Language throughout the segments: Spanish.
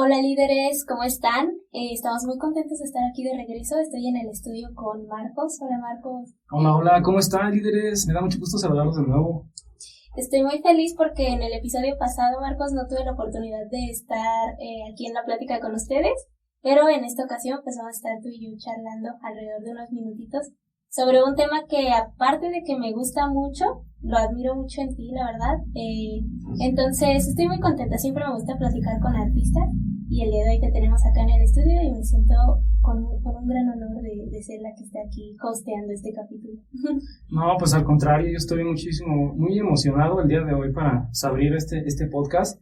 Hola líderes, ¿cómo están? Estamos muy contentos de estar aquí de regreso. Estoy en el estudio con Marcos. Hola Marcos. Hola, ¿cómo están líderes? Me da mucho gusto saludarlos de nuevo. Estoy muy feliz porque en el episodio pasado, Marcos, no tuve la oportunidad de estar aquí en la plática con ustedes, pero en esta ocasión pues vamos a estar tú y yo charlando alrededor de unos minutitos sobre un tema que, aparte de que me gusta mucho, lo admiro mucho en ti, la verdad. Entonces estoy muy contenta, siempre me gusta platicar con artistas y el día de hoy te tenemos acá en el estudio y me siento con un gran honor de ser la que está aquí hosteando este capítulo. No, pues al contrario, yo estoy muy emocionado el día de hoy para abrir este podcast.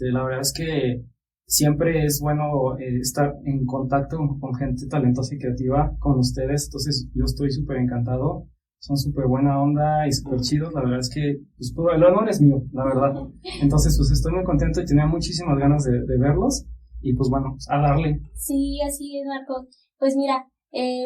La verdad es que siempre es bueno estar en contacto con gente talentosa y creativa, con ustedes, entonces yo estoy súper encantado. Son súper buena onda y súper chidos. La verdad es que pues, el honor es mío, la verdad. Entonces, pues estoy muy contento y tenía muchísimas ganas de verlos. Y pues bueno, a darle. Sí, así es, Marcos. Pues mira,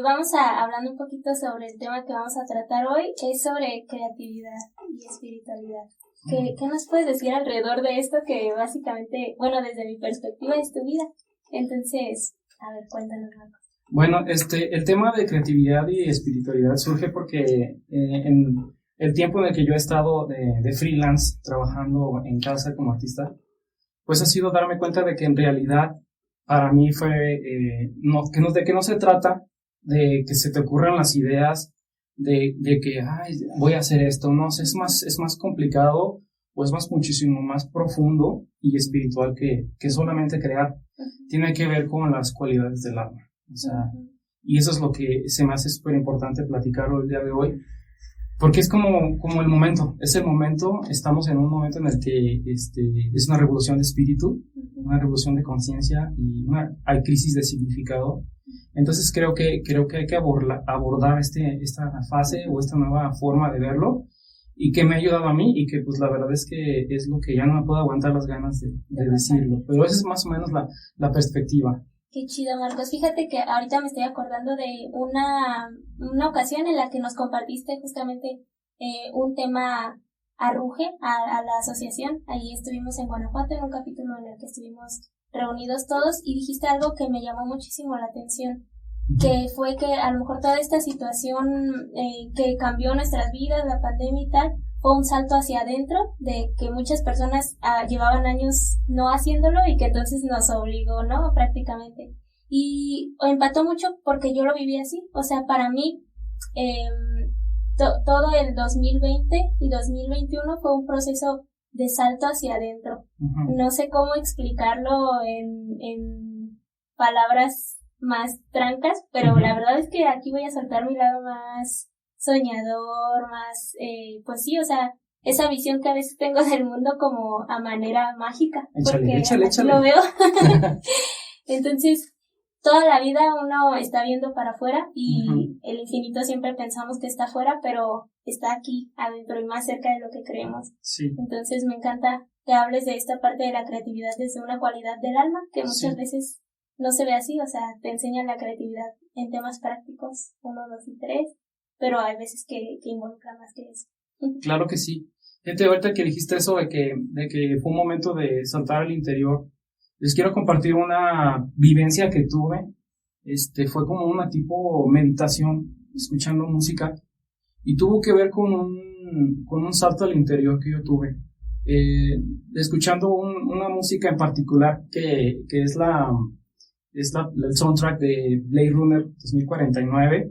vamos hablando un poquito sobre el tema que vamos a tratar hoy. Es sobre creatividad y espiritualidad. ¿Qué nos puedes decir alrededor de esto que básicamente, bueno, desde mi perspectiva es tu vida? Entonces, a ver, cuéntanos, Marcos. Bueno, el tema de creatividad y espiritualidad surge porque en el tiempo en el que yo he estado de freelance, trabajando en casa como artista, pues ha sido darme cuenta de que en realidad para mí fue, de que no se trata de que se te ocurran las ideas, de que, voy a hacer esto, no, es más complicado, o es muchísimo más profundo y espiritual que solamente crear. Tiene que ver con las cualidades del alma. O sea, y eso es lo que se me hace súper importante platicarlo el día de hoy, porque es como el momento, estamos en un momento en el que es una revolución de espíritu, una revolución de conciencia y hay crisis de significado. Entonces creo que hay que abordar esta fase o esta nueva forma de verlo, y que me ha ayudado a mí, y que pues la verdad es que es lo que ya no me puedo aguantar las ganas de decirlo, pero esa es más o menos la perspectiva. Qué chido, Marcos. Fíjate que ahorita me estoy acordando de una ocasión en la que nos compartiste justamente un tema arruje a la asociación. Ahí estuvimos en Guanajuato en un capítulo en el que estuvimos reunidos todos y dijiste algo que me llamó muchísimo la atención, que fue que a lo mejor toda esta situación que cambió nuestras vidas, la pandemia y tal, fue un salto hacia adentro, de que muchas personas llevaban años no haciéndolo y que entonces nos obligó, ¿no? Prácticamente. Y empató mucho porque yo lo viví así. O sea, para mí, todo el 2020 y 2021 fue un proceso de salto hacia adentro. Uh-huh. No sé cómo explicarlo en palabras más trancas, pero uh-huh. La verdad es que aquí voy a soltar mi lado más soñador, más, pues sí, o sea, esa visión que a veces tengo del mundo como a manera mágica, porque échale. Lo veo. Entonces, toda la vida uno está viendo para afuera y uh-huh. El infinito siempre pensamos que está afuera, pero está aquí adentro y más cerca de lo que creemos. Sí. Entonces me encanta que hables de esta parte de la creatividad desde una cualidad del alma que muchas veces no se ve así, o sea, te enseñan la creatividad en temas prácticos, 1, 2 y 3. Pero hay veces que involucra más que eso. Claro que sí. Gente, ahorita que dijiste eso de que fue un momento de saltar al interior, les quiero compartir una vivencia que tuve. Fue como una tipo meditación, escuchando música, y tuvo que ver con un salto al interior que yo tuve. Escuchando una música en particular que es el soundtrack de Blade Runner 2049.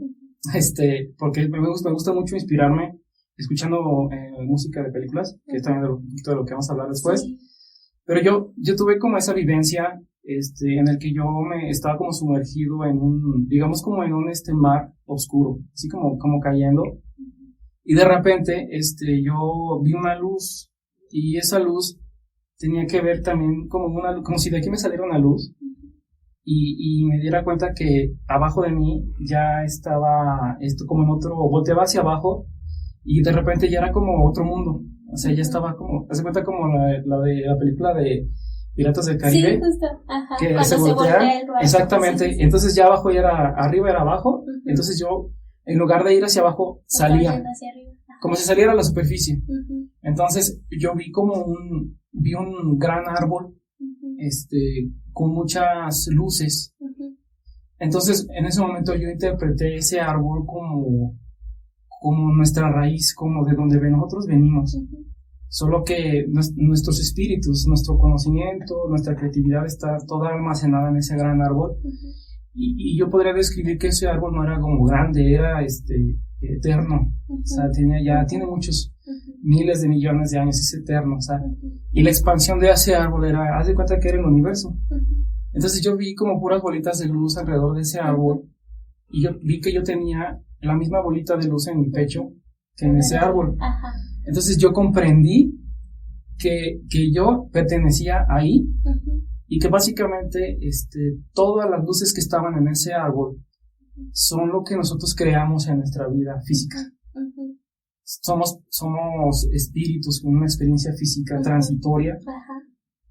Porque me gusta mucho inspirarme escuchando música de películas, que es también de lo que vamos a hablar después. Sí. Pero yo tuve como esa vivencia en el que yo me estaba como sumergido en digamos como en un mar oscuro, así como cayendo, y de repente yo vi una luz, y esa luz tenía que ver también como si de aquí me saliera una luz. Y me diera cuenta que abajo de mí ya estaba esto como en otro, volteaba hacia abajo y de repente ya era como otro mundo. O sea, ya estaba como, hace cuenta como la de la película de Piratas del Caribe. Sí, justo. Ajá. Que cuando se voltea. Exactamente. Sí. Entonces ya abajo ya era, arriba era abajo. Uh-huh. Entonces yo, en lugar de ir hacia abajo, salía. Hacia arriba. Como si saliera a la superficie. Uh-huh. Entonces yo vi un gran árbol, con muchas luces. Ujú. Entonces, en ese momento yo interpreté ese árbol como nuestra raíz, como de donde nosotros venimos. Ujú. Solo que nuestros espíritus, nuestro conocimiento, nuestra creatividad está toda almacenada en ese gran árbol. Ujú. Y yo podría describir que ese árbol no era como grande, era eterno. Ujú. O sea, tiene muchos Ujú. miles de millones de años, es eterno. O sea, Ujú. y la expansión de ese árbol haz de cuenta que era el universo. Ujú. Entonces yo vi como puras bolitas de luz alrededor de ese árbol, y yo vi que yo tenía la misma bolita de luz en mi pecho que en ese árbol. Ajá. Entonces yo comprendí que yo pertenecía ahí, Ujú. y que básicamente todas las luces que estaban en ese árbol son lo que nosotros creamos en nuestra vida física. Ujú. Somos espíritus con una experiencia física Ujú. transitoria, Ajá.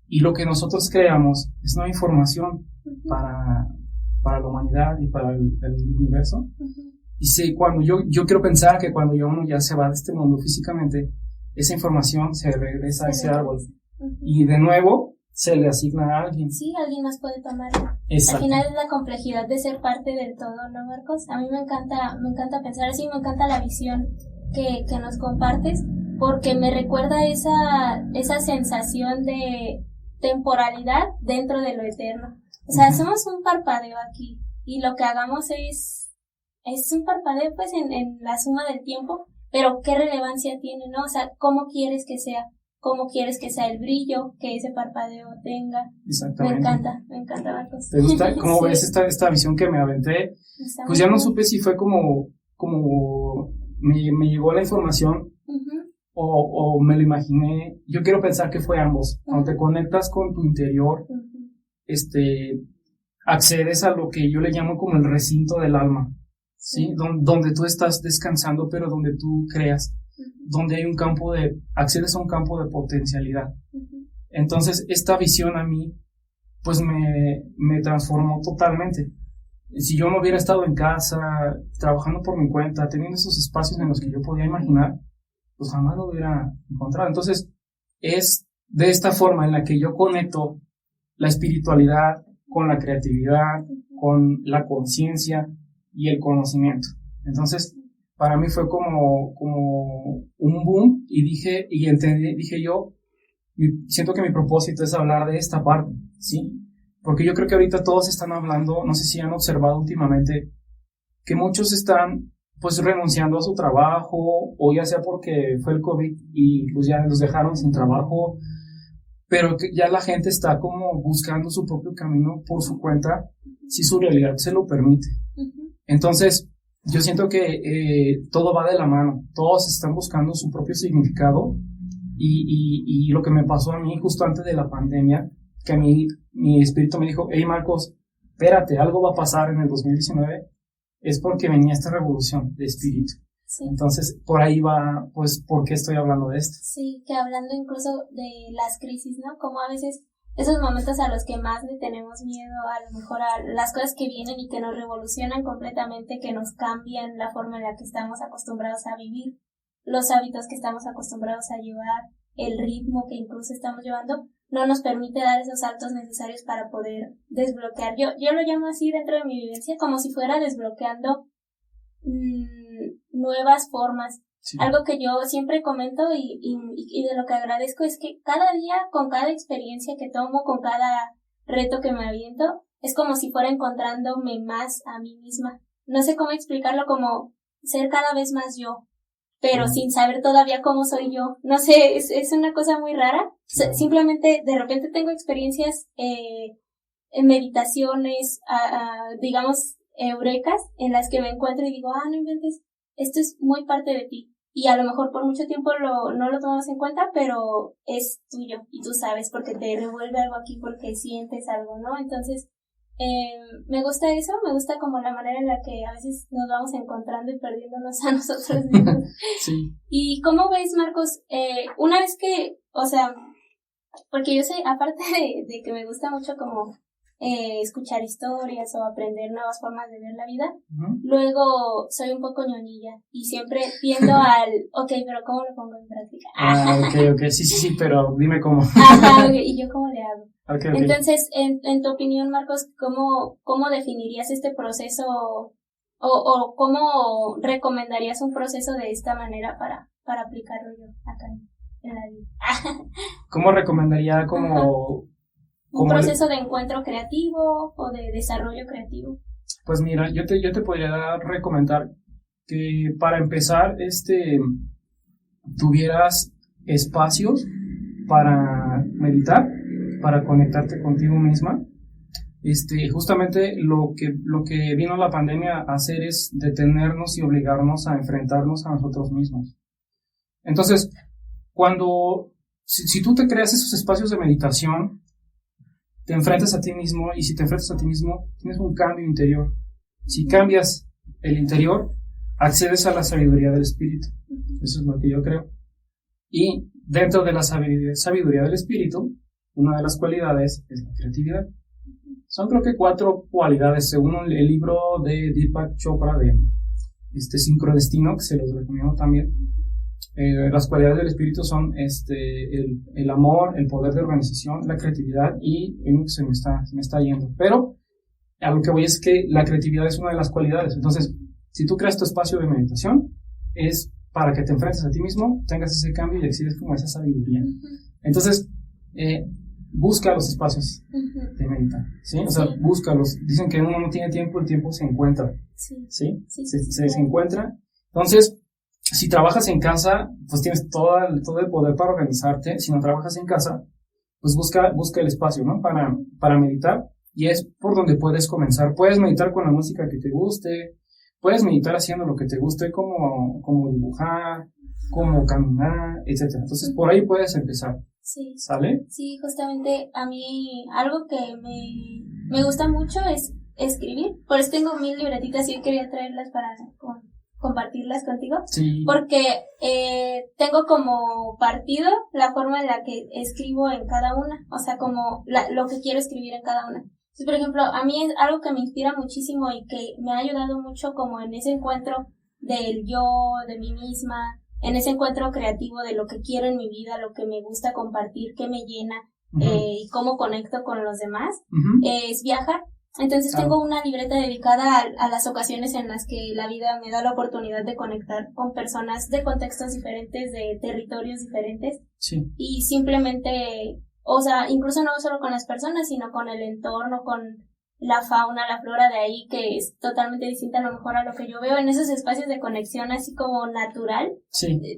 y lo que nosotros creamos es nueva información Ujú. para la humanidad y para el universo. Ujú. Y cuando yo quiero pensar que cuando uno ya se va de este mundo físicamente, esa información se regresa a ese árbol, Ujú. y de nuevo se le asigna a alguien. Sí, alguien más puede tomarlo. Exacto. Al final es la complejidad de ser parte del todo, ¿no, Marcos? A mí me encanta pensar así, me encanta la visión que nos compartes, porque me recuerda esa sensación de temporalidad dentro de lo eterno. O sea, Ujú. somos un parpadeo aquí, y lo que hagamos es un parpadeo pues en la suma del tiempo, pero ¿qué relevancia tiene, no? O sea, ¿cómo quieres que sea? ¿Cómo quieres que sea el brillo que ese parpadeo tenga? Exactamente. Me encanta, Marcos. ¿Te gusta? ¿Cómo Sí. ves esta visión que me aventé? Está Pues muy ya no bien. supe si fue como me llegó la información, Ujú. o me lo imaginé. Yo quiero pensar que fue ambos. Cuando te Ujú. conectas con tu interior, Ujú. accedes a lo que yo le llamo como el recinto del alma, ¿sí? Sí. Donde tú estás descansando, pero donde tú creas, Ujú. donde hay accedes a un campo de potencialidad. Ujú. Entonces, esta visión a mí, pues me transformó totalmente. Si yo no hubiera estado en casa, trabajando por mi cuenta, teniendo esos espacios en los que yo podía imaginar, pues jamás lo hubiera encontrado. Entonces, es de esta forma en la que yo conecto la espiritualidad con la creatividad, con la conciencia y el conocimiento. Entonces, para mí fue como un boom, y dije yo, siento que mi propósito es hablar de esta parte, ¿sí? Porque yo creo que ahorita todos están hablando, no sé si han observado últimamente, que muchos están pues renunciando a su trabajo, o ya sea porque fue el COVID y pues ya los dejaron sin trabajo, pero que ya la gente está como buscando su propio camino por su cuenta, si su realidad se lo permite. Ujú. Entonces, yo siento que todo va de la mano, todos están buscando su propio significado, y lo que me pasó a mí justo antes de la pandemia, que a mí mi espíritu me dijo, hey Marcos, espérate, algo va a pasar en el 2019, es porque venía esta revolución de espíritu. Sí. Entonces, por ahí va, pues, ¿por qué estoy hablando de esto? Sí, que hablando incluso de las crisis, ¿no? Como a veces esos momentos a los que más le tenemos miedo, a lo mejor a las cosas que vienen y que nos revolucionan completamente, que nos cambian la forma en la que estamos acostumbrados a vivir, los hábitos que estamos acostumbrados a llevar, el ritmo que incluso estamos llevando, no nos permite dar esos saltos necesarios para poder desbloquear. Yo lo llamo así dentro de mi vivencia, como si fuera desbloqueando nuevas formas. Sí. Algo que yo siempre comento y de lo que agradezco es que cada día, con cada experiencia que tomo, con cada reto que me aviento, es como si fuera encontrándome más a mí misma. No sé cómo explicarlo, como ser cada vez más yo, pero sin saber todavía cómo soy yo. No sé, es una cosa muy rara. Simplemente de repente tengo experiencias en meditaciones, digamos, eurecas, en las que me encuentro y digo, no inventes, esto es muy parte de ti. Y a lo mejor por mucho tiempo no lo tomamos en cuenta, pero es tuyo y tú sabes, porque te revuelve algo aquí, porque sientes algo, ¿no? Entonces, me gusta eso, me gusta como la manera en la que a veces nos vamos encontrando y perdiéndonos a nosotros mismos. Sí. ¿Y cómo ves, Marcos? Una vez que, o sea, porque yo sé, aparte de que me gusta mucho como escuchar historias o aprender nuevas formas de ver la vida. Ujú. Luego soy un poco ñoñilla y siempre tiendo ok, pero ¿cómo lo pongo en práctica? Ok, sí, pero dime cómo. Ajá, y yo ¿cómo le hago? Ok. Entonces, en tu opinión, Marcos, ¿cómo definirías este proceso o cómo recomendarías un proceso de esta manera para aplicarlo yo acá en la vida? ¿Cómo recomendaría Ajá. Un proceso de encuentro creativo o de desarrollo creativo? Pues mira, yo te podría recomendar que para empezar, tuvieras espacios para meditar, para conectarte contigo misma. Justamente lo que vino la pandemia a hacer es detenernos y obligarnos a enfrentarnos a nosotros mismos. Entonces, si tú te creas esos espacios de meditación, te enfrentas a ti mismo, y si te enfrentas a ti mismo, tienes un cambio interior. Si cambias el interior, accedes a la sabiduría del espíritu. Eso es lo que yo creo. Y dentro de la sabiduría del espíritu, una de las cualidades es la creatividad. Son creo que 4 cualidades, según el libro de Deepak Chopra de Sincrodestino, que se los recomiendo también. Las cualidades del espíritu son el amor, el poder de organización, la creatividad y uno que se me está yendo. Pero a lo que voy es que la creatividad es una de las cualidades. Entonces, si tú creas tu espacio de meditación, es para que te enfrentes a ti mismo, tengas ese cambio y accedes como a esa sabiduría. Entonces, busca los espacios de meditar, ¿sí? O sea, búscalos. Dicen que uno no tiene tiempo, el tiempo se encuentra, ¿sí? Se encuentra. Entonces, si trabajas en casa, pues tienes todo el poder para organizarte. Si no trabajas en casa, pues busca el espacio, ¿no? Para meditar, y es por donde puedes comenzar. Puedes meditar con la música que te guste, puedes meditar haciendo lo que te guste, como dibujar, como caminar, etcétera. Entonces, por ahí puedes empezar. Sí. ¿Sale? Sí, justamente a mí algo que me gusta mucho es escribir. Por eso tengo 1000 libretitas y quería traerlas para compartirlas contigo. Sí. Porque tengo como partido la forma en la que escribo en cada una. O sea, como lo que quiero escribir en cada una. Entonces, por ejemplo, a mí es algo que me inspira muchísimo y que me ha ayudado mucho como en ese encuentro del yo, de mí misma, en ese encuentro creativo de lo que quiero en mi vida, lo que me gusta compartir, qué me llena, y cómo conecto con los demás, es viajar. Entonces tengo una libreta dedicada a las ocasiones en las que la vida me da la oportunidad de conectar con personas de contextos diferentes, de territorios diferentes, y simplemente, o sea, incluso no solo con las personas, sino con el entorno, con la fauna, la flora de ahí, que es totalmente distinta a lo mejor a lo que yo veo en esos espacios de conexión así como natural.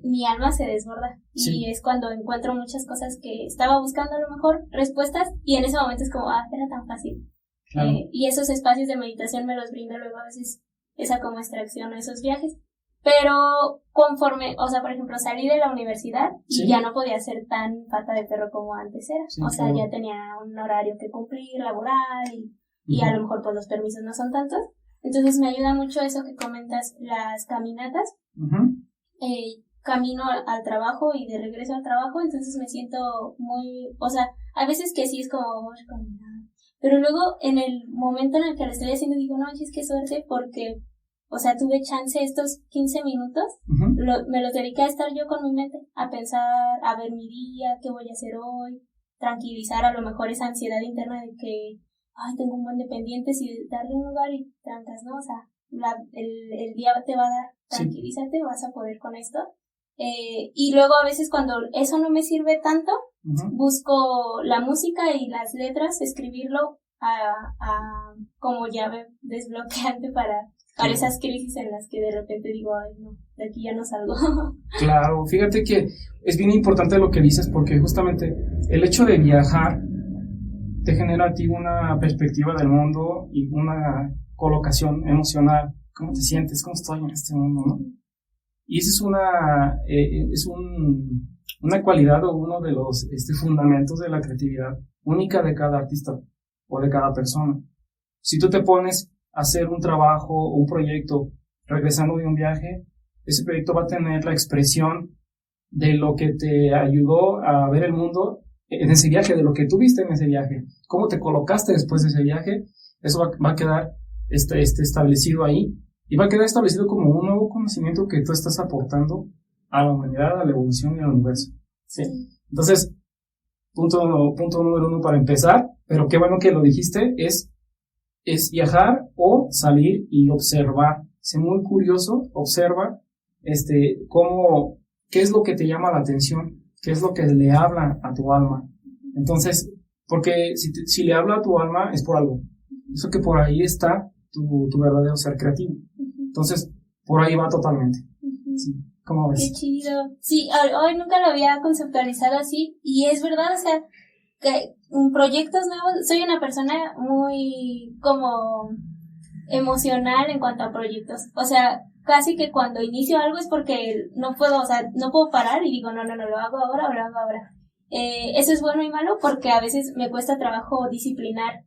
Mi alma se desborda y es cuando encuentro muchas cosas que estaba buscando a lo mejor respuestas, y en ese momento es como, era tan fácil. Claro. Y esos espacios de meditación me los brinda luego a veces esa como extracción, esos viajes. Pero conforme, o sea, por ejemplo, salí de la universidad y ya no podía ser tan pata de perro como antes era. O sea, ya tenía un horario que cumplir, laboral, y a lo mejor pues los permisos no son tantos. Entonces me ayuda mucho eso que comentas, las caminatas. Camino al trabajo y de regreso al trabajo, entonces me siento muy, o sea, a veces que sí es como vamos a caminar, pero luego en el momento en el que lo estoy haciendo digo, no, es que suerte, porque, o sea, tuve chance estos 15 minutos, me los dediqué a estar yo con mi mente, a pensar, a ver mi día, qué voy a hacer hoy, tranquilizar a lo mejor esa ansiedad interna de que tengo un buen de pendientes, y darle un lugar y trancas, ¿no? O sea, el día te va a dar, tranquilízate, vas a poder con esto. Y luego a veces cuando eso no me sirve tanto, busco la música y las letras, escribirlo como llave desbloqueante para esas crisis en las que de repente digo, no, de aquí ya no salgo. Claro, fíjate que es bien importante lo que dices, porque justamente el hecho de viajar te genera a ti una perspectiva del mundo y una colocación emocional. ¿Cómo te sientes? ¿Cómo estoy en este mundo, no? Y esa es una cualidad o uno de los fundamentos de la creatividad única de cada artista o de cada persona. Si tú te pones a hacer un trabajo o un proyecto regresando de un viaje, ese proyecto va a tener la expresión de lo que te ayudó a ver el mundo en ese viaje, de lo que tuviste en ese viaje, cómo te colocaste después de ese viaje, eso va a quedar establecido ahí, y va a quedar establecido como un nuevo conocimiento que tú estás aportando a la humanidad, a la evolución y al universo. ¿Sí? Entonces, punto número 1 para empezar, pero qué bueno que lo dijiste, es viajar o salir y observar. Sé muy curioso, observa qué es lo que te llama la atención, qué es lo que le habla a tu alma. Entonces, porque si le habla a tu alma es por algo. Eso que por ahí está tu verdadero ser creativo. Entonces, por ahí va totalmente. Sí. ¿Cómo ves? Qué chido. Sí, hoy nunca lo había conceptualizado así, y es verdad, o sea, que proyectos nuevos, soy una persona muy como emocional en cuanto a proyectos, o sea, casi que cuando inicio algo es porque no puedo parar y digo, no, lo hago ahora o lo hago ahora. Eso es bueno y malo porque a veces me cuesta trabajo disciplinar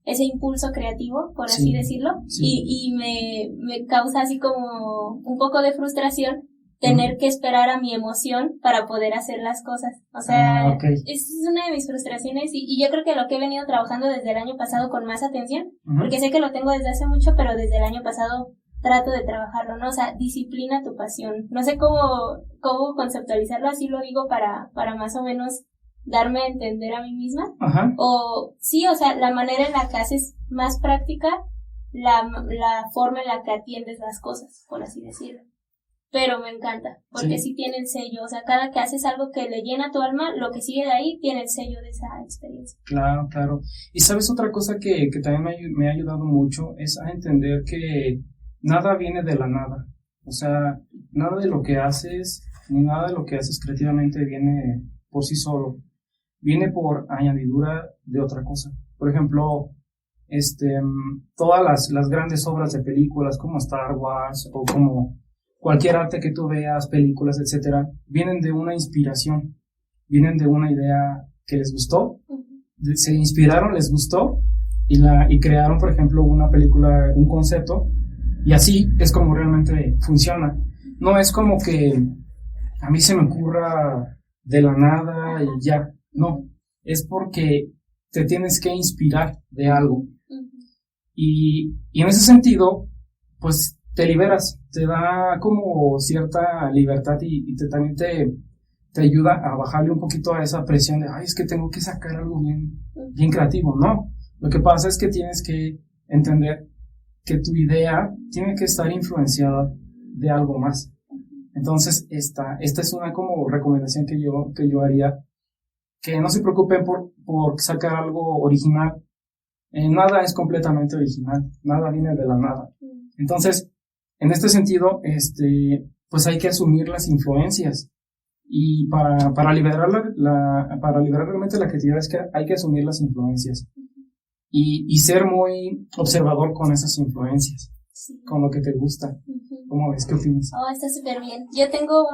ese impulso creativo, por así decirlo, y me causa así como un poco de frustración tener que esperar a mi emoción para poder hacer las cosas. O sea, es una de mis frustraciones, y yo creo que lo que he venido trabajando desde el año pasado con más atención, porque sé que lo tengo desde hace mucho, pero desde el año pasado trato de trabajarlo, ¿no? O sea, disciplina tu pasión. No sé cómo conceptualizarlo, así lo digo para más o menos darme a entender a mí misma. Ajá. O sí, o sea, la manera en la que haces más práctica la forma en la que atiendes las cosas, por así decirlo. Pero me encanta, porque sí tiene el sello, o sea, cada que haces algo que le llena tu alma, lo que sigue de ahí tiene el sello de esa experiencia. Claro. Y sabes, otra cosa que también me ha ayudado mucho es a entender que nada viene de la nada. O sea, nada de lo que haces, ni nada de lo que haces creativamente viene por sí solo. Viene por añadidura de otra cosa. Por ejemplo, todas las grandes obras de películas como Star Wars o como cualquier arte que tú veas, películas, etcétera, vienen de una inspiración, vienen de una idea que les gustó, se inspiraron, les gustó y crearon, por ejemplo, una película, un concepto, y así es como realmente funciona. No es como que a mí se me ocurra de la nada y ya, no, es porque te tienes que inspirar de algo. Y en ese sentido, pues te liberas, te da como cierta libertad y también te ayuda a bajarle un poquito a esa presión de, es que tengo que sacar algo bien creativo. No, lo que pasa es que tienes que entender que tu idea tiene que estar influenciada de algo más. Entonces, esta es una como recomendación que yo haría, que no se preocupen por sacar algo original. Nada es completamente original, nada viene de la nada. Entonces, en este sentido, pues hay que asumir las influencias, y para liberar realmente la creatividad es que hay que asumir las influencias y ser muy observador con esas influencias, con lo que te gusta. ¿Cómo ves? ¿Qué opinas? Está súper bien. Yo tengo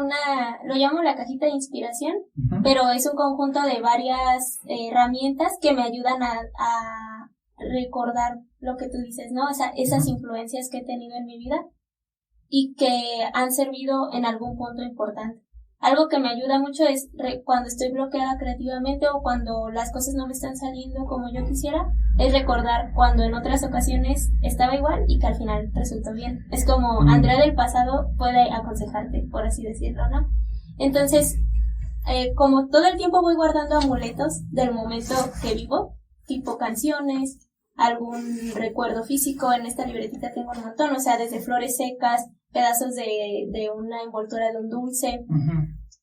lo llamo la cajita de inspiración, pero es un conjunto de varias herramientas que me ayudan a recordar lo que tú dices, ¿no? O sea, esas influencias que he tenido en mi vida y que han servido en algún punto importante. Algo que me ayuda mucho es cuando estoy bloqueada creativamente o cuando las cosas no me están saliendo como yo quisiera, es recordar cuando en otras ocasiones estaba igual y que al final resultó bien. Es como Andrea del pasado puede aconsejarte, por así decirlo, ¿no? Entonces, como todo el tiempo voy guardando amuletos del momento que vivo, tipo canciones, algún recuerdo físico, en esta libretita tengo un montón, o sea, desde flores secas, pedazos de una envoltura de un dulce,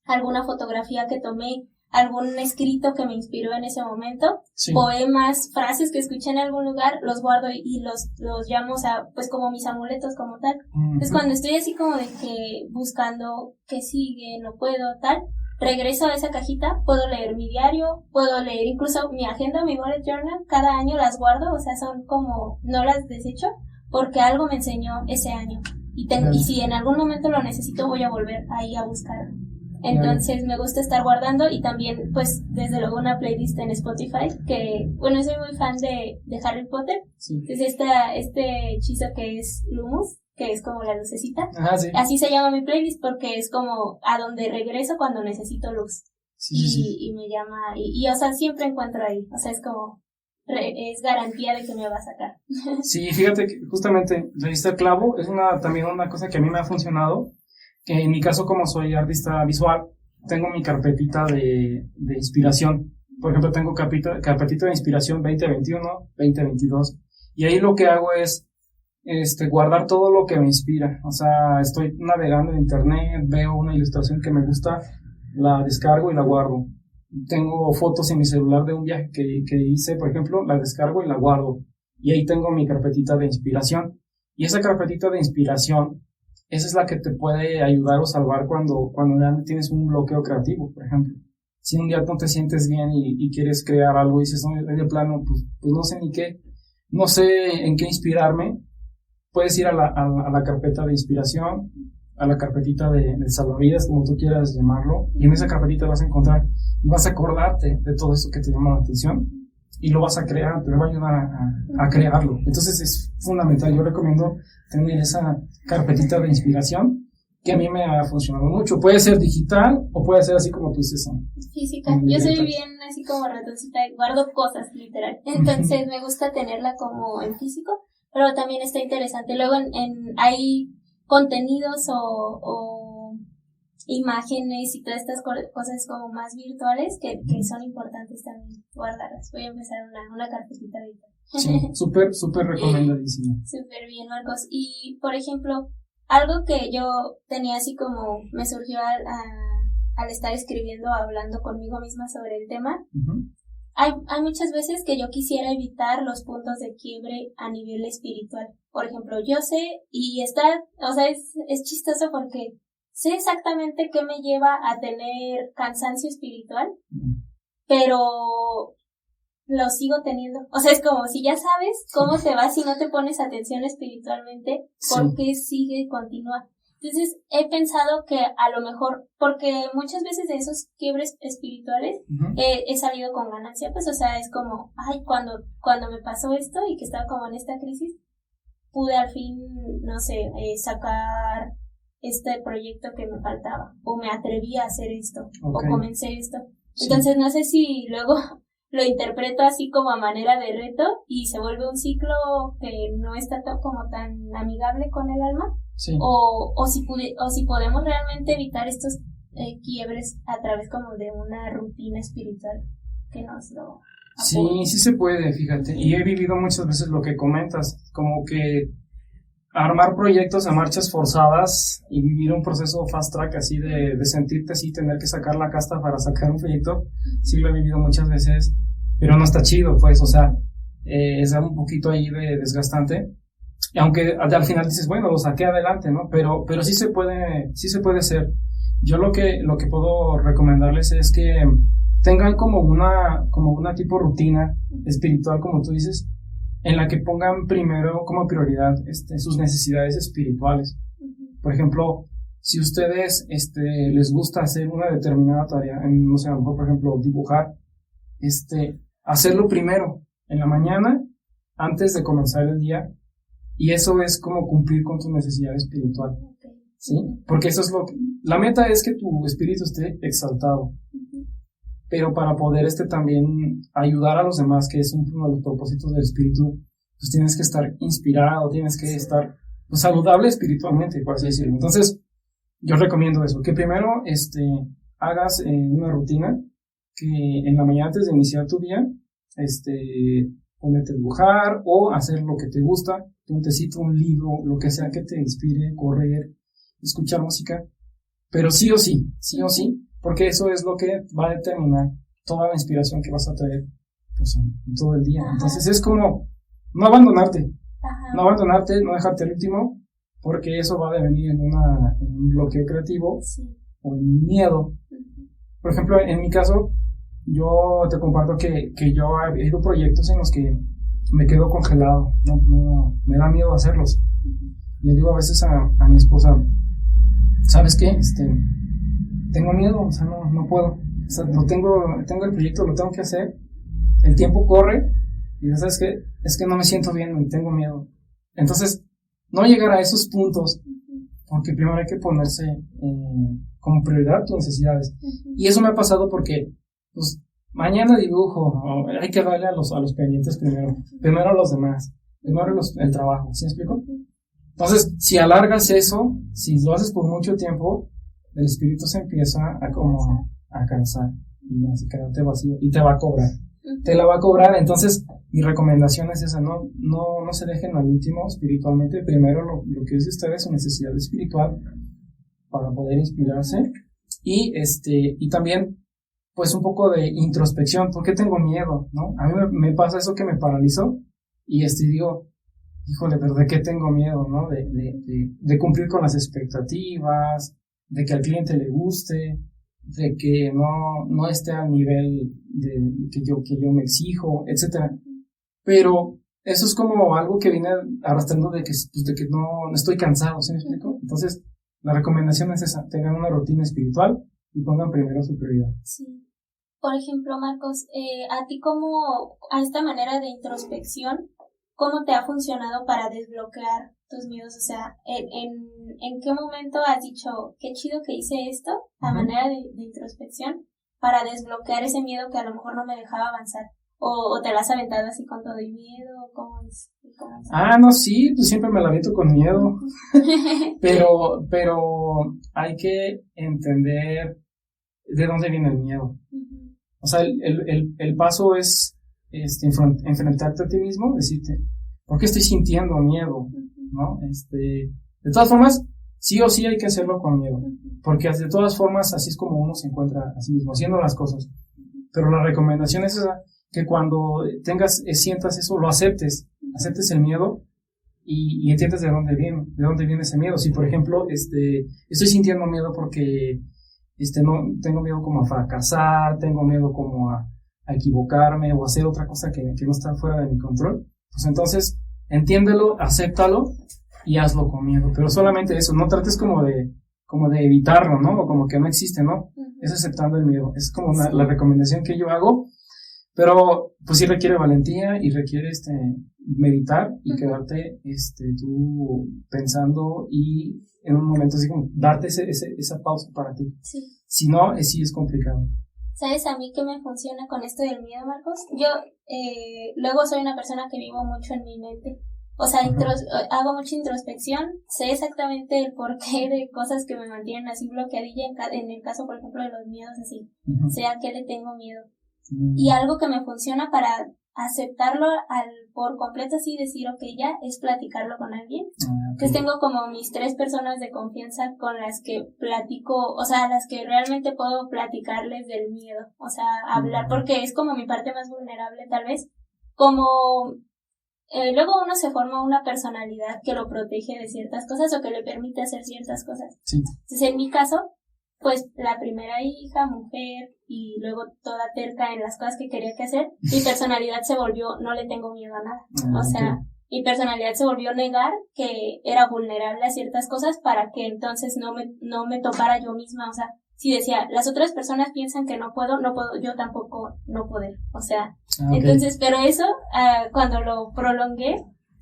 alguna fotografía que tomé, algún escrito que me inspiró en ese momento, poemas, frases que escuché en algún lugar, los guardo y los llamo, o sea, pues como mis amuletos como tal. Entonces cuando estoy así como de que buscando qué sigue, no puedo, tal, regreso a esa cajita, puedo leer mi diario, puedo leer incluso mi agenda, mi bullet journal, cada año las guardo, o sea, son como, no las desecho, porque algo me enseñó ese año. Y si en algún momento lo necesito, voy a volver ahí a buscar. Entonces me gusta estar guardando, y también pues desde luego una playlist en Spotify, que bueno, soy muy fan de Harry Potter. Es este hechizo que es Lumos, que es como la lucecita. Así se llama mi playlist porque es como a donde regreso cuando necesito luz. y me llama, y o sea, siempre encuentro ahí, o sea, es como, es garantía de que me va a sacar. Sí, fíjate que justamente le diste el clavo, es también una cosa que a mí me ha funcionado, que en mi caso como soy artista visual, tengo mi carpetita de inspiración. Por ejemplo, tengo carpetita de inspiración 2021, 2022, y ahí lo que hago es guardar todo lo que me inspira. O sea, estoy navegando en internet, veo una ilustración que me gusta, la descargo y la guardo. Tengo fotos en mi celular de un viaje que hice, por ejemplo, la descargo y la guardo. Y ahí tengo mi carpetita de inspiración. Y esa carpetita de inspiración, esa es la que te puede ayudar o salvar cuando realmente tienes un bloqueo creativo, por ejemplo. Si un día no te sientes bien y quieres crear algo y dices, no, de plano, pues no sé ni qué, no sé en qué inspirarme, puedes ir a la carpeta de inspiración, a la carpetita de salvavidas, como tú quieras llamarlo, y en esa carpetita vas a encontrar y vas a acordarte de todo eso que te llama la atención y lo vas a crear, te va a ayudar a crearlo. Entonces es fundamental, yo recomiendo tener esa carpetita de inspiración que a mí me ha funcionado mucho. Puede ser digital o puede ser así como tú dices. Física. Yo soy bien así como ratoncita, guardo cosas, literal. Entonces me gusta tenerla como en físico, pero también está interesante. Luego hay contenidos o imágenes y todas estas cosas como más virtuales que son importantes también guardarlas. Voy a empezar una carpetita ahorita. Sí, súper recomendadísimo. Súper bien, Marcos. Y, por ejemplo, algo que yo tenía así como me surgió al estar escribiendo, hablando conmigo misma sobre el tema. Hay muchas veces que yo quisiera evitar los puntos de quiebre a nivel espiritual. Por ejemplo, yo sé, y o sea, es chistoso porque sé exactamente qué me lleva a tener cansancio espiritual, pero lo sigo teniendo. O sea, es como si ya sabes cómo te va si no te pones atención espiritualmente, ¿por qué sigue y continúa? Entonces, he pensado que a lo mejor, porque muchas veces de esos quiebres espirituales he salido con ganancia, pues, o sea, es como, ay, cuando me pasó esto y que estaba como en esta crisis, pude al fin, no sé, sacar este proyecto que me faltaba, o me atreví a hacer esto, o comencé esto. Entonces, no sé si luego lo interpreto así como a manera de reto y se vuelve un ciclo que no está como tan amigable con el alma, o si podemos realmente evitar estos quiebres a través como de una rutina espiritual que nos lo apoye. Sí se puede, fíjate, y he vivido muchas veces lo que comentas, como que armar proyectos a marchas forzadas y vivir un proceso fast track así de sentirte así, tener que sacar la casta para sacar un proyecto, sí lo he vivido muchas veces, pero no está chido, pues, o sea, es un poquito ahí de desgastante, y aunque al final dices, bueno, lo saqué adelante, ¿no? Pero sí se puede hacer. Yo lo que puedo recomendarles es que tengan como una tipo rutina espiritual, como tú dices, en la que pongan primero como prioridad sus necesidades espirituales. Por ejemplo, si ustedes les gusta hacer una determinada tarea, no sé, a lo mejor, por ejemplo, dibujar, hacerlo primero, en la mañana, antes de comenzar el día, y eso es como cumplir con tu necesidad espiritual, ¿sí? Porque eso es la meta es que tu espíritu esté exaltado, pero para poder también ayudar a los demás, que es uno de los propósitos del espíritu, pues tienes que estar inspirado, tienes que estar pues, saludable espiritualmente, por así decirlo. Entonces, yo recomiendo eso, que primero hagas una rutina, que en la mañana antes de iniciar tu día, ponerte a dibujar o hacer lo que te gusta, un tecito, un libro, lo que sea que te inspire, correr, escuchar música, pero sí o sí, porque eso es lo que va a determinar toda la inspiración que vas a traer pues, en todo el día. Entonces es como no abandonarte, no dejarte al último, porque eso va a devenir en un bloqueo creativo o en miedo. Por ejemplo, en mi caso, yo te comparto que yo he ido proyectos en los que me quedo congelado, no me da miedo hacerlos. Le digo a veces a mi esposa, ¿sabes qué? Tengo miedo, o sea, no puedo. O sea, tengo el proyecto, lo tengo que hacer, el tiempo corre, y ¿sabes qué? Es que no me siento bien y tengo miedo. Entonces, no llegar a esos puntos porque primero hay que ponerse como prioridad tus necesidades. Y eso me ha pasado porque, pues, mañana dibujo, hay que darle a los pendientes primero a los demás, primero el trabajo, ¿sí me explico? Entonces, si alargas eso, si lo haces por mucho tiempo, el espíritu se empieza a cansar y así quedarte vacío y te va a cobrar. Te la va a cobrar. Entonces mi recomendación es esa, no se dejen al último espiritualmente. Primero lo que es de ustedes, su necesidad espiritual para poder inspirarse y también pues un poco de introspección. ¿Por qué tengo miedo? ¿No? A mí me pasa eso que me paralizó y digo, híjole, pero ¿de qué tengo miedo? ¿No? De cumplir con las expectativas, de que al cliente le guste, de que no esté al nivel de que yo me exijo, etcétera. Pero eso es como algo que viene arrastrando de que no estoy cansado, ¿sí me explico? Entonces, la recomendación es esa, tengan una rutina espiritual y pongan primero su prioridad. Sí. Por ejemplo, Marcos, a ti a esta manera de introspección, ¿cómo te ha funcionado para desbloquear tus miedos? O sea, ¿en qué momento has dicho, qué chido que hice esto, a manera de introspección, para desbloquear ese miedo que a lo mejor no me dejaba avanzar? ¿O te la has aventado así con todo el miedo? ¿Cómo es? No, sí, pues siempre me la aviento con miedo. pero hay que entender de dónde viene el miedo. O sea, el paso es enfrentarte a ti mismo, decirte, ¿por qué estoy sintiendo miedo? ¿No? De todas formas, sí o sí hay que hacerlo con miedo, porque de todas formas así es como uno se encuentra a sí mismo, haciendo las cosas. Pero la recomendación es esa, que cuando sientas eso, lo aceptes el miedo y entiendes de dónde viene ese miedo. Si, por ejemplo, estoy sintiendo miedo porque no tengo miedo como a fracasar, tengo miedo como a equivocarme o hacer otra cosa que no está fuera de mi control, pues entonces entiéndelo, acéptalo y hazlo con miedo, pero solamente eso, no trates como de evitarlo, ¿no? O como que no existe, ¿no? Es aceptando el miedo, es como la recomendación que yo hago, pero pues sí requiere valentía y requiere meditar y quedarte tú pensando y en un momento así como darte esa pausa para ti. Sí. Si no, sí es complicado. ¿Sabes a mí qué me funciona con esto del miedo, Marcos? Yo luego soy una persona que vivo mucho en mi mente. O sea, hago mucha introspección, sé exactamente el porqué de cosas que me mantienen así bloqueadilla en el caso, por ejemplo, de los miedos así. Sé a qué le tengo miedo. Y algo que me funciona para aceptarlo por completo así, decir, ok, ya, es platicarlo con alguien. Entonces tengo como mis 3 personas de confianza con las que platico, o sea, las que realmente puedo platicarles del miedo, o sea, hablar, porque es como mi parte más vulnerable tal vez, como luego uno se forma una personalidad que lo protege de ciertas cosas o que le permite hacer ciertas cosas. Sí. Entonces en mi caso, pues la primera hija, mujer, y luego toda terca en las cosas que quería que hacer, mi personalidad se volvió, no le tengo miedo a nada. O sea, mi personalidad se volvió negar que era vulnerable a ciertas cosas para que entonces no me tocara yo misma. O sea, si decía, las otras personas piensan que no puedo, yo tampoco no poder. O sea, entonces, pero eso, cuando lo prolongué,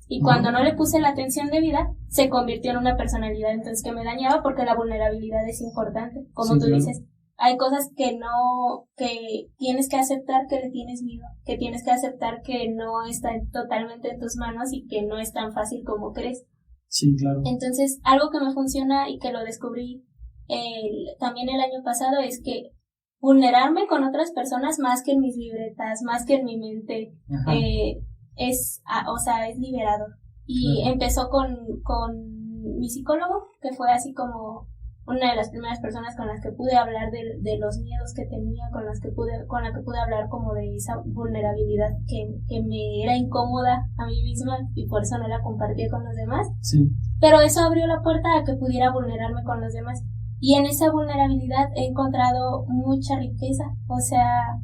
y cuando no le puse la atención debida, se convirtió en una personalidad entonces que me dañaba, porque la vulnerabilidad es importante, como tú dices. Hay cosas que tienes que aceptar que le tienes miedo, que tienes que aceptar que no está totalmente en tus manos y que no es tan fácil como crees. Sí, claro. Entonces, algo que me funciona y que lo descubrí también el año pasado es que vulnerarme con otras personas más que en mis libretas, más que en mi mente, es liberador. Y empezó con mi psicólogo, que fue así como una de las primeras personas con las que pude hablar de los miedos que tenía, con la que pude hablar como de esa vulnerabilidad que me era incómoda a mí misma y por eso no la compartía con los demás. Sí. Pero eso abrió la puerta a que pudiera vulnerarme con los demás. Y en esa vulnerabilidad he encontrado mucha riqueza, o sea,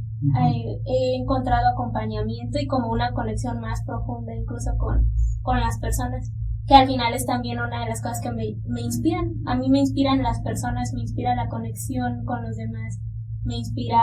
he encontrado acompañamiento y como una conexión más profunda incluso con las personas, que al final es también una de las cosas que me inspiran. A mí me inspiran las personas, me inspira la conexión con los demás, me inspira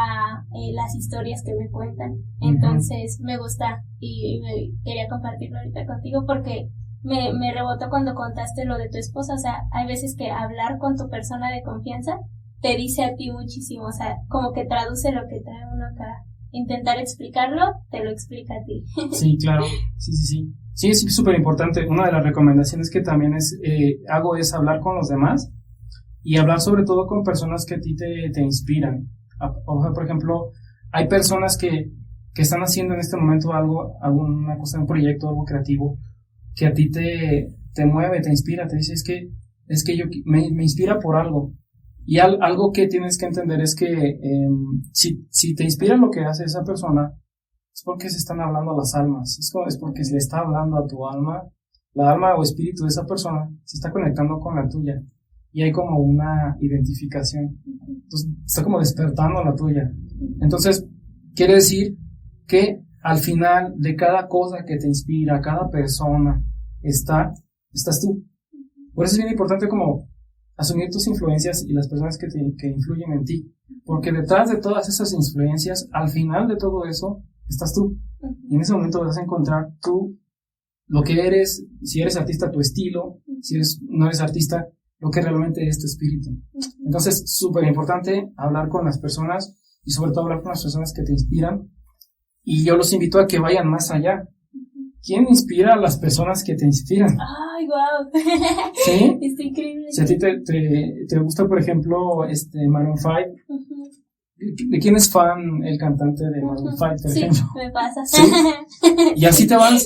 las historias que me cuentan. Entonces me gusta y me quería compartirlo ahorita contigo porque me rebotó cuando contaste lo de tu esposa, o sea, hay veces que hablar con tu persona de confianza te dice a ti muchísimo, o sea, como que traduce lo que trae uno acá. Intentar explicarlo, te lo explica a ti. Sí, claro, sí. Sí, es súper importante. Una de las recomendaciones que también hago es hablar con los demás y hablar sobre todo con personas que a ti te inspiran. O sea, por ejemplo, hay personas que están haciendo en este momento alguna cosa, un proyecto, algo creativo, que a ti te mueve, te inspira, te dice, es que yo me inspira por algo. Y algo que tienes que entender es que si te inspira lo que hace esa persona, es porque se están hablando a las almas, es porque se le está hablando a tu alma, la alma o espíritu de esa persona se está conectando con la tuya, y hay como una identificación, entonces está como despertando la tuya. Entonces, quiere decir que al final de cada cosa que te inspira, cada persona, estás tú. Por eso es bien importante como asumir tus influencias y las personas que influyen en ti, porque detrás de todas esas influencias, al final de todo eso, estás tú, y en ese momento vas a encontrar tú lo que eres, si eres artista, tu estilo, si no eres artista, lo que realmente es tu espíritu. Entonces, súper importante hablar con las personas, y sobre todo hablar con las personas que te inspiran, y yo los invito a que vayan más allá. ¿Quién inspira a las personas que te inspiran? ¡Ay, wow! ¿Sí? Está increíble. Si a ti te gusta, por ejemplo, Maroon 5, ¿de quién es fan el cantante de Maroon 5, por ejemplo? Sí, me pasa. ¿Sí? Y así te vas.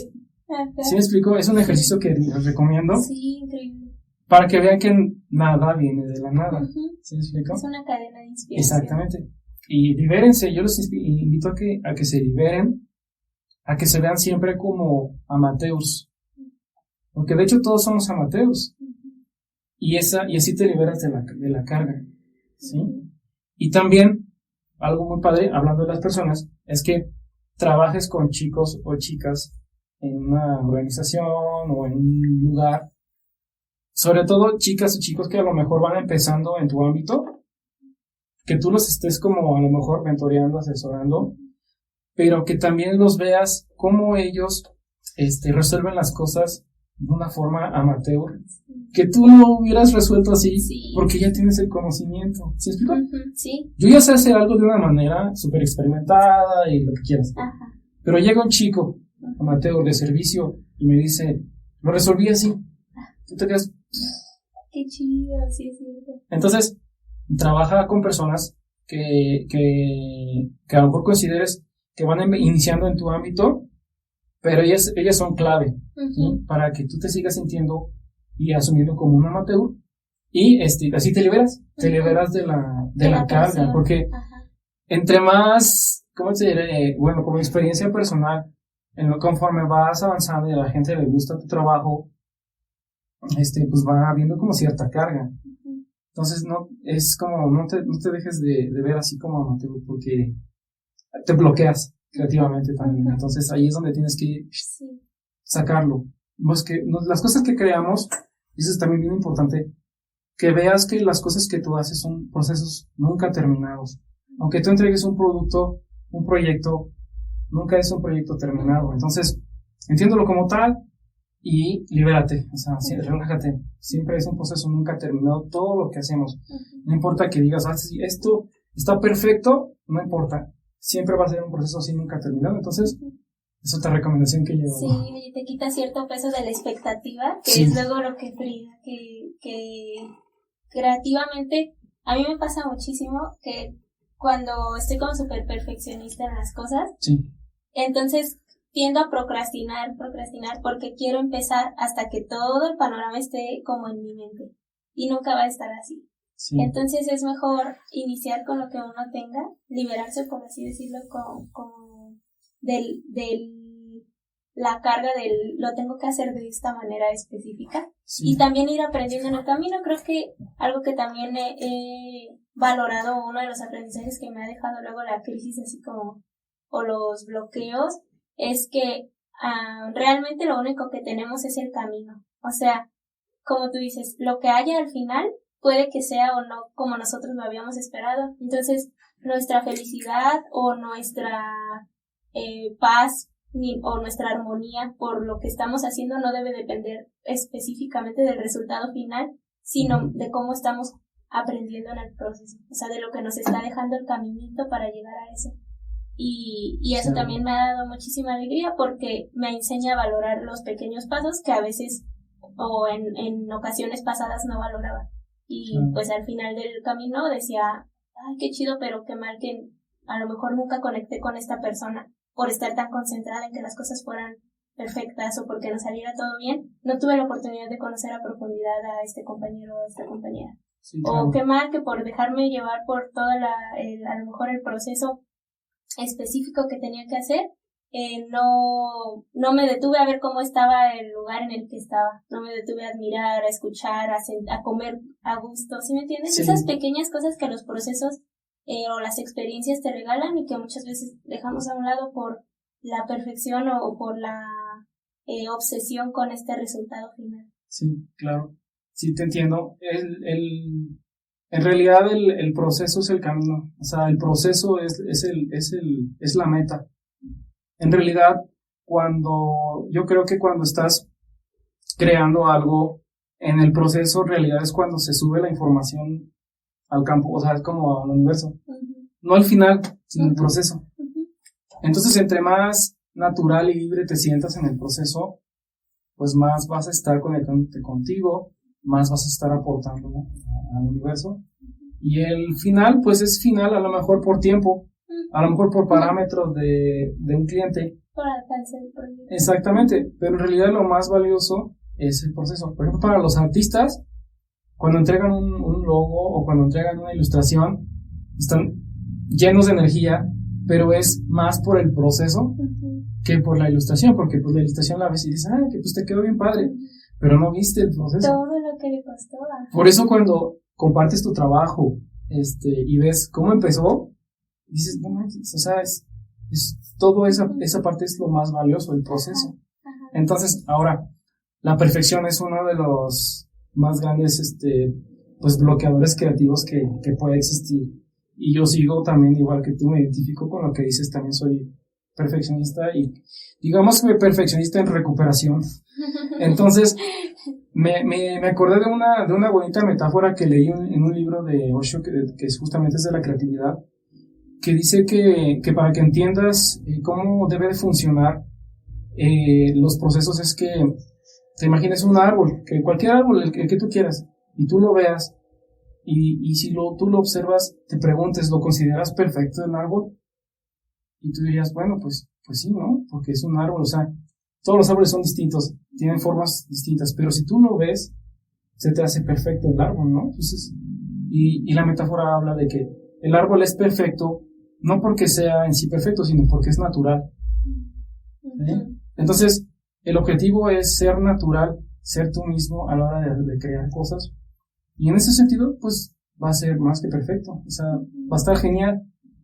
¿Sí me explico? Es un ejercicio que les recomiendo. Sí, increíble. Para que vean que nada viene de la nada. ¿Sí me explico? Es una cadena de inspiración. Exactamente. Y libérense, yo los invito a que se liberen, a que se vean siempre como amateurs, porque de hecho todos somos amateurs, y así te liberas de la carga, ¿sí? Y también, algo muy padre, hablando de las personas, es que trabajes con chicos o chicas en una organización o en un lugar, sobre todo chicas o chicos que a lo mejor van empezando en tu ámbito, que tú los estés como a lo mejor mentoreando, asesorando, pero que también los veas cómo ellos resuelven las cosas de una forma amateur, que tú no hubieras resuelto así, porque ya tienes el conocimiento. ¿Sí explico? Sí. Yo ya sé hacer algo de una manera súper experimentada y lo que quieras. Ajá. Pero llega un chico amateur de servicio y me dice, lo resolví así. Tú te quedas... Qué chido, sí, es cierto. Entonces, trabaja con personas que a lo mejor consideres que van iniciando en tu ámbito, pero ellas son clave, ¿sí? Para que tú te sigas sintiendo y asumiendo como un amateur, y así te liberas de la carga, porque entre más, ¿cómo te diré? Bueno, como experiencia personal, conforme vas avanzando y a la gente le gusta tu trabajo, pues va habiendo como cierta carga. Entonces no te dejes de ver así como amateur, porque te bloqueas creativamente también. Entonces ahí es donde tienes que sacarlo. Las cosas que creamos, eso es también bien importante, que veas que las cosas que tú haces son procesos nunca terminados. Aunque tú entregues un producto, un proyecto, nunca es un proyecto terminado. Entonces, entiéndelo como tal y libérate, o sea, relájate. Siempre es un proceso nunca terminado todo lo que hacemos. No importa que digas, si esto está perfecto, no importa. Siempre va a ser un proceso así nunca terminado. Entonces, es otra recomendación que yo... Sí, te quita cierto peso de la expectativa, que es luego lo que frina, que creativamente, a mí me pasa muchísimo que cuando estoy como súper perfeccionista en las cosas, entonces tiendo a procrastinar porque quiero empezar hasta que todo el panorama esté como en mi mente, y nunca va a estar así. Entonces es mejor iniciar con lo que uno tenga, liberarse, por así decirlo, como la carga del lo tengo que hacer de esta manera específica, y también ir aprendiendo en el camino. Creo que algo que también he valorado, uno de los aprendizajes que me ha dejado luego la crisis así como, o los bloqueos, es que realmente lo único que tenemos es el camino. O sea, como tú dices, lo que haya al final puede que sea o no como nosotros lo habíamos esperado. Entonces, nuestra felicidad o nuestra paz o nuestra armonía por lo que estamos haciendo no debe depender específicamente del resultado final, sino de cómo estamos aprendiendo en el proceso, o sea, de lo que nos está dejando el caminito para llegar a eso. Y eso también me ha dado muchísima alegría porque me enseña a valorar los pequeños pasos que a veces o en ocasiones pasadas no valoraba. Y pues al final del camino decía, ay, qué chido, pero qué mal que a lo mejor nunca conecté con esta persona por estar tan concentrada en que las cosas fueran perfectas o porque nos saliera todo bien. No tuve la oportunidad de conocer a profundidad a este compañero o a esta compañera. Sí, claro. O qué mal que por dejarme llevar por todo a lo mejor el proceso específico que tenía que hacer, no me detuve a ver cómo estaba el lugar en el que estaba, no me detuve a admirar, a escuchar, a comer a gusto, ¿sí me entiendes? Sí. Esas pequeñas cosas que los procesos o las experiencias te regalan y que muchas veces dejamos a un lado por la perfección o por la obsesión con este resultado final. Sí, claro, sí te entiendo. En realidad el proceso es el camino, o sea, el proceso es la meta. En realidad, yo creo que cuando estás creando algo, en el proceso en realidad es cuando se sube la información al campo, o sea, es como al universo. Uh-huh. No al final, sino el proceso. Uh-huh. Entonces, entre más natural y libre te sientas en el proceso, pues más vas a estar conectándote contigo, más vas a estar aportando, ¿no?, al universo. Y el final, pues es final a lo mejor por tiempo, a lo mejor por parámetros de un cliente. Por alcance del proyecto. Exactamente, pero en realidad lo más valioso es el proceso. Por ejemplo, para los artistas, cuando entregan un logo o cuando entregan una ilustración, están llenos de energía, pero es más por el proceso que por la ilustración, porque pues la ilustración la ves y dices, que pues te quedó bien padre, pero no viste el proceso. Todo lo que le costó. Por eso cuando compartes tu trabajo y ves cómo empezó, dices, no manches, o sea, es todo esa parte es lo más valioso, el proceso. Ajá. Entonces, ahora, la perfección es uno de los más grandes pues bloqueadores creativos que puede existir. Y yo sigo también, igual que tú, me identifico con lo que dices, también soy perfeccionista y digamos que perfeccionista en recuperación. Entonces, me acordé de una bonita metáfora que leí en un libro de Osho que justamente es de la creatividad, que dice que para que entiendas cómo debe de funcionar los procesos es que te imagines un árbol, que cualquier árbol, el que tú quieras, y tú lo veas, y si tú lo observas, te preguntes, ¿lo consideras perfecto el árbol? Y tú dirías, bueno, pues sí, ¿no? Porque es un árbol, o sea, todos los árboles son distintos, tienen formas distintas, pero si tú lo ves, se te hace perfecto el árbol, ¿no? Entonces, y la metáfora habla de que el árbol es perfecto, no porque sea en sí perfecto, sino porque es natural. ¿Sí? Entonces, el objetivo es ser natural, ser tú mismo a la hora de crear cosas. Y en ese sentido, pues, va a ser más que perfecto. O sea, va a estar genial,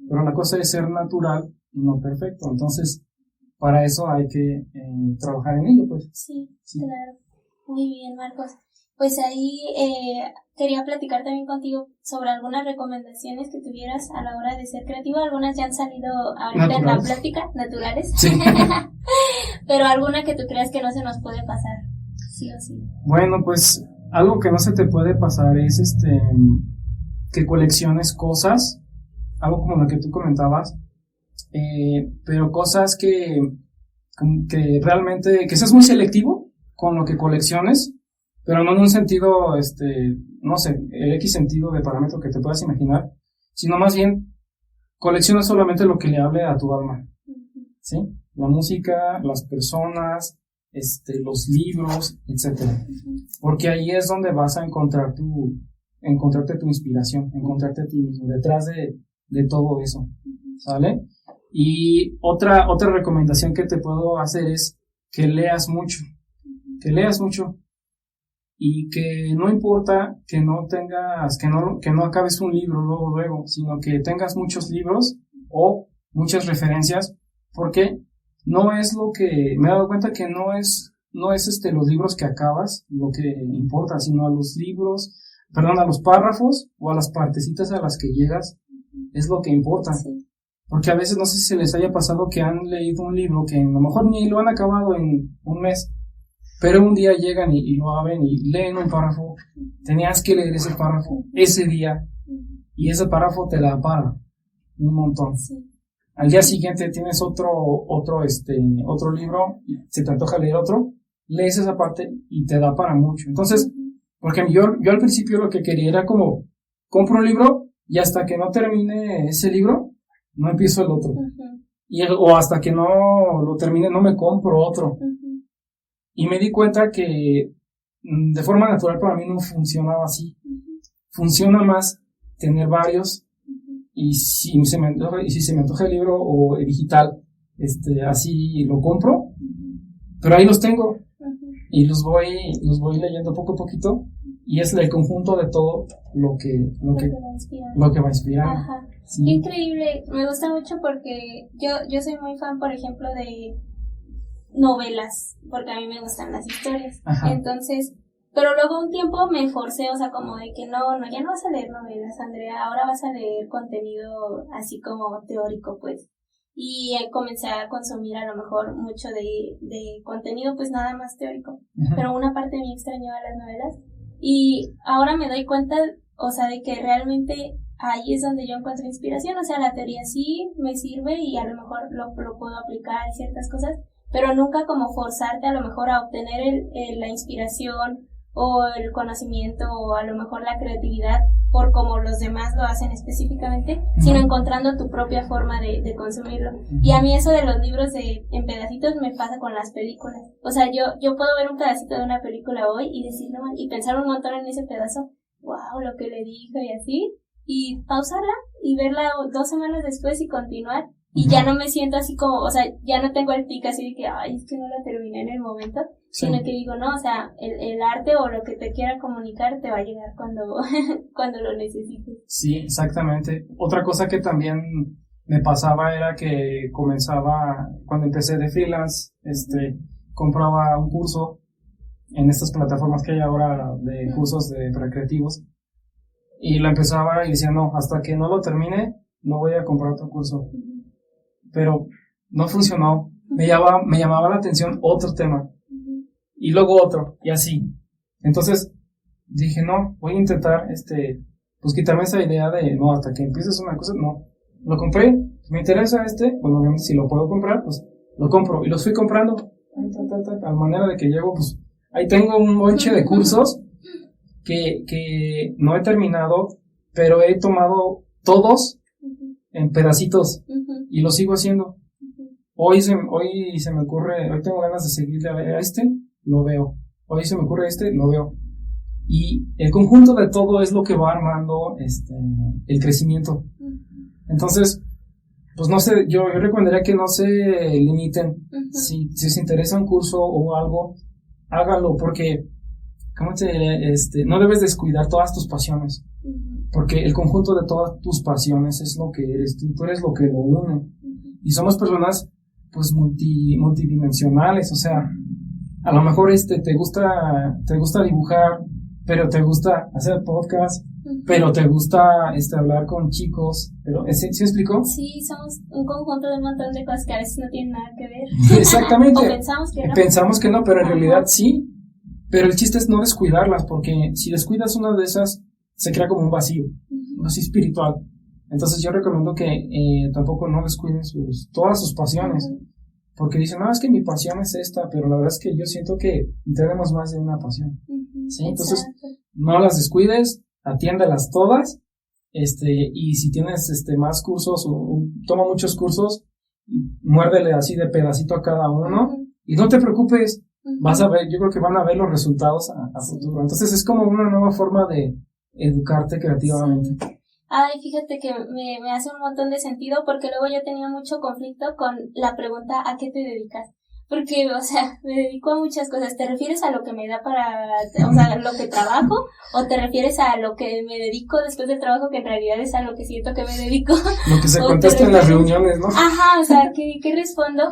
pero la cosa es ser natural y no perfecto. Entonces, para eso hay que trabajar en ello, pues. Sí, claro. Muy bien, Marcos. Pues ahí quería platicar también contigo sobre algunas recomendaciones que tuvieras a la hora de ser creativo. Algunas ya han salido ahorita en la plática, naturales. Sí. Pero alguna que tú creas que no se nos puede pasar, sí o sí. Bueno, pues algo que no se te puede pasar es que colecciones cosas, algo como lo que tú comentabas, pero cosas que realmente, que seas muy selectivo con lo que colecciones, pero no en un sentido, no sé, el X sentido de parámetro que te puedas imaginar, sino más bien colecciona solamente lo que le hable a tu alma, ¿sí? La música, las personas, los libros, etcétera. Porque ahí es donde vas a encontrarte tu inspiración, encontrarte a ti mismo, detrás de todo eso, ¿sale? Y otra recomendación que te puedo hacer es que leas mucho, y que no importa que no tengas, que no acabes un libro luego, sino que tengas muchos libros o muchas referencias, porque no es lo que, me he dado cuenta que no es los libros que acabas lo que importa, sino a los párrafos o a las partecitas a las que llegas, es lo que importa. Sí. Porque a veces no sé si les haya pasado que han leído un libro que a lo mejor ni lo han acabado en un mes, pero un día llegan y lo abren y leen un párrafo. Tenías que leer ese párrafo ese día y ese párrafo te da para un montón. Sí. Al día siguiente tienes otro libro, y se te antoja leer otro, lees esa parte y te da para mucho. Entonces, porque yo al principio lo que quería era como, compro un libro y hasta que no termine ese libro, no empiezo el otro. O hasta que no lo termine, no me compro otro. Y me di cuenta que de forma natural para mí no funcionaba así. Funciona más tener varios. Y si se me antoja el libro o el digital, así lo compro, pero ahí los tengo y los voy leyendo poco a poquito y es el conjunto de todo lo que va a inspirar. Ajá. Sí. Qué increíble, me gusta mucho porque yo soy muy fan, por ejemplo, de novelas, porque a mí me gustan las historias. Ajá. Entonces, pero luego un tiempo me forcé, o sea, como de que no, ya no vas a leer novelas, Andrea, ahora vas a leer contenido así como teórico, pues. Y comencé a consumir a lo mejor mucho de contenido, pues nada más teórico. Pero una parte de mí extrañaba las novelas. Y ahora me doy cuenta, o sea, de que realmente ahí es donde yo encuentro inspiración. O sea, la teoría sí me sirve y a lo mejor lo puedo aplicar en ciertas cosas, pero nunca como forzarte a lo mejor a obtener la inspiración o el conocimiento o a lo mejor la creatividad por como los demás lo hacen específicamente, sino encontrando tu propia forma de consumirlo. Y a mí eso de los libros en pedacitos me pasa con las películas. O sea, yo puedo ver un pedacito de una película hoy y decir, no, y pensar un montón en ese pedazo, wow, lo que le dijo y así, y pausarla y verla 2 semanas después y continuar. Y ya no me siento así como, o sea, ya no tengo el tic así de que, ay, es que no la terminé en el momento, sino que digo, no, o sea, el arte o lo que te quiera comunicar te va a llegar cuando lo necesites. Sí, exactamente. Otra cosa que también me pasaba era que cuando empecé de freelance, compraba un curso en estas plataformas que hay ahora de cursos para creativos, y lo empezaba y decía, no, hasta que no lo termine, no voy a comprar otro curso. Pero no funcionó, me llamaba la atención otro tema, y luego otro, y así. Entonces dije, no, voy a intentar, pues quitarme esa idea de, no, hasta que empieces una cosa, no. Lo compré, me interesa bueno, obviamente si lo puedo comprar, pues lo compro, y los fui comprando, a manera de que llego, pues, ahí tengo un bonche de cursos que no he terminado, pero he tomado todos en pedacitos, y lo sigo haciendo. Hoy se me ocurre, hoy tengo ganas de seguirle a lo veo. Hoy se me ocurre lo veo. Y el conjunto de todo es lo que va armando el crecimiento. Entonces, pues no sé, yo recomendaría que no se limiten. Si les interesa un curso o algo, háganlo, porque no debes descuidar todas tus pasiones. Porque el conjunto de todas tus pasiones es lo que eres tú eres lo que lo une. Y somos personas pues multidimensionales, o sea, a lo mejor te gusta dibujar, pero te gusta hacer podcast, pero te gusta hablar con chicos, pero ¿sí me explicó? Sí, somos un conjunto de un montón de cosas que a veces no tienen nada que ver. Exactamente. O pensamos que no, pero en realidad sí. Pero el chiste es no descuidarlas, porque si descuidas una de esas, se crea como un vacío espiritual. Entonces yo recomiendo que tampoco no descuiden todas sus pasiones, porque dicen, no, es que mi pasión es esta, pero la verdad es que yo siento que tenemos más de una pasión. ¿Sí? Entonces, no las descuides, atiéndelas todas, y si tienes más cursos, toma muchos cursos, muérdele así de pedacito a cada uno, y no te preocupes, vas a ver, yo creo que van a ver los resultados a futuro. Entonces es como una nueva forma de educarte creativamente. Sí. Ay, fíjate que me hace un montón de sentido, porque luego yo tenía mucho conflicto con la pregunta ¿a qué te dedicas? Porque, o sea, me dedico a muchas cosas. ¿Te refieres a lo que me da o sea, lo que trabajo? ¿O te refieres a lo que me dedico después del trabajo, que en realidad es a lo que siento que me dedico? Lo que se contesta en las reuniones, ¿no? Ajá, o sea, ¿qué respondo?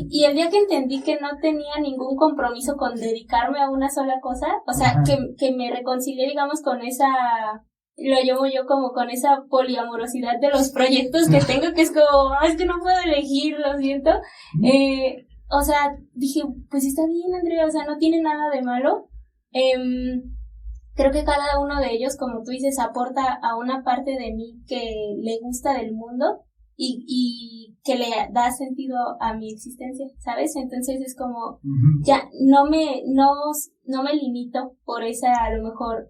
Y el día que entendí que no tenía ningún compromiso con dedicarme a una sola cosa, o sea, que me reconcilié, digamos, con esa lo llevo yo como con esa poliamorosidad de los proyectos que tengo, que es como, es que no puedo elegir, lo siento. O sea, dije, pues está bien, Andrea, o sea, no tiene nada de malo. Creo que cada uno de ellos, como tú dices, aporta a una parte de mí que le gusta del mundo y que le da sentido a mi existencia, ¿sabes? Entonces es como, ya no me limito por esa, a lo mejor,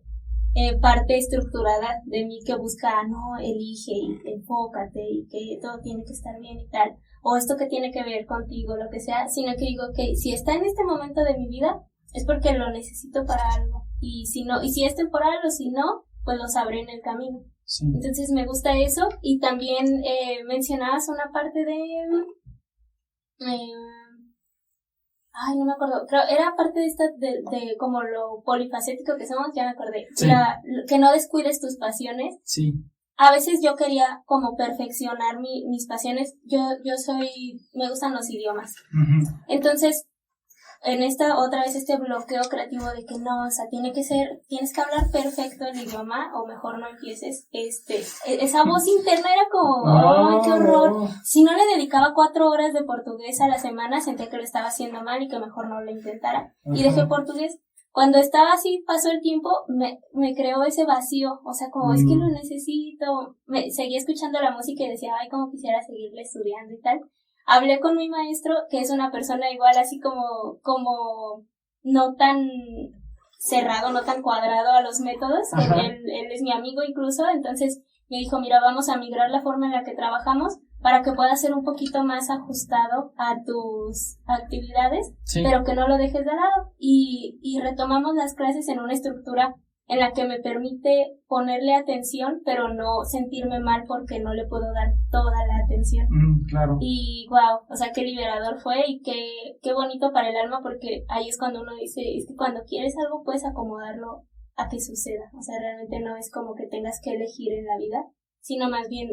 parte estructurada de mí que busca, no, elige y enfócate y que todo tiene que estar bien y tal, o esto que tiene que ver contigo, lo que sea, sino que digo que si está en este momento de mi vida es porque lo necesito para algo, y si no, y si es temporal o si no, pues lo sabré en el camino. Sí. Entonces me gusta eso. Y también mencionabas una parte de ay, no me acuerdo, creo era parte de esta de como lo polifacético que somos, ya me acordé. Sí. Que no descuides tus pasiones. Sí. A veces yo quería como perfeccionar mis pasiones. Yo me gustan los idiomas. Uh-huh. Entonces, en otra vez este bloqueo creativo de que no, o sea, tienes que hablar perfecto el idioma, o mejor no empieces, esa voz interna era como, ¡ay, qué horror! Si no le dedicaba 4 horas de portugués a la semana, sentía que lo estaba haciendo mal y que mejor no lo intentara. Uh-huh. Y dejé portugués. Cuando estaba así, pasó el tiempo, me creó ese vacío, o sea, como, es que lo necesito. Seguía escuchando la música y decía, ay, como quisiera seguirle estudiando y tal. Hablé con mi maestro, que es una persona igual así como no tan cerrado, no tan cuadrado a los métodos. Él es mi amigo incluso, entonces me dijo, mira, vamos a migrar la forma en la que trabajamos para que pueda ser un poquito más ajustado a tus actividades, sí, pero que no lo dejes de lado. Y retomamos las clases en una estructura en la que me permite ponerle atención, pero no sentirme mal porque no le puedo dar toda la atención. Claro. Y wow, o sea, qué liberador fue y qué bonito para el alma, porque ahí es cuando uno dice, es que cuando quieres algo puedes acomodarlo a que suceda. O sea, realmente no es como que tengas que elegir en la vida, sino más bien